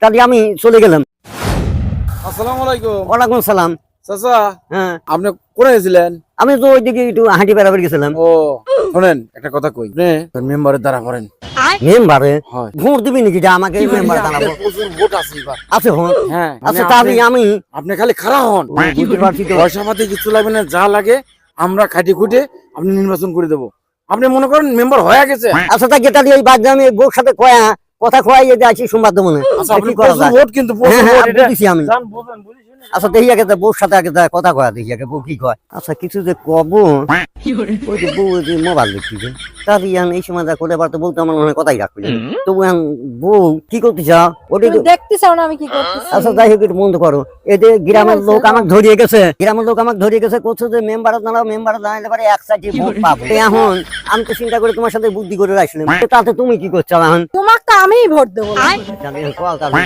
তাহলে আমি চলে গেলাম। আসসালামু আলাইকুম। ওয়ালাইকুম সালাম। চাচা, হ্যাঁ, আপনি কোথায় গেছিলেন? আমি তো ওইদিকে একটু হাঁটি বেড়াবার গেছিলাম। ও শুনেন, একটা কথা কই, আপনি মেম্বারের দ্বারা করেন। মেম্বারে হয় ভোট দিবি নাকি? যে আমাকে মেম্বার বানাবো? প্রচুর ভোট আছে এবার। আছে হন। হ্যাঁ, আচ্ছা মানে তাহলে আপনি- আমি আপনি খালি খারাপ হন, বুঝতে পারছি তো। পয়সা পাতি কিছু লাগবে না, যা লাগে আমরা খাটি খুঁটে আপনি নির্বাচন করে দেবো। আপনি মনে করেন মেম্বার হয়ে গেছে। আচ্ছা তাকে তাহলে এই বাদ দিয়ে আমি বউর সাথে কথা খোয়াই যে আছি সোমবার দেবো না। আচ্ছা, আপনি কি করা প্রচুর যায়? ভোট কিন্তু প্রচুর হ্যাঁ, হ্যাঁ, ভোট, এটা বুঝেছি আমি। জান, বুঝেন, বুঝেছেন? আচ্ছা দেখি আগে বউর সাথে আগে কথা কয়া দেখি আগে বউ কি কয়। আচ্ছা কিছু যে কব, ওই যে বউ যে মোবাইল দেখতেছে, তাহলে এই সময় যা করে বার তো বউ তো আমার মনে হয় কথাই রাখবে না। তবু বউ কি করতে চাও ওটা তুমি দেখতে চাও না আমি কি করতেছি? আচ্ছা যাই হোক একটু বন্ধ করো। এই যে গ্রামের লোক আমাকে ধরিয়ে গেছে করছে যে মেম্বারত দাঁড়ালে পরে এক সাইডে ভোট পাবো। তো এখন আমি তো চিন্তা করে তোমার সাথে বুদ্ধি করে রাখছিলাম, তাতে তুমি কি করছো এখন? তোমাকে আমিই ভোট দেবো। তাহলে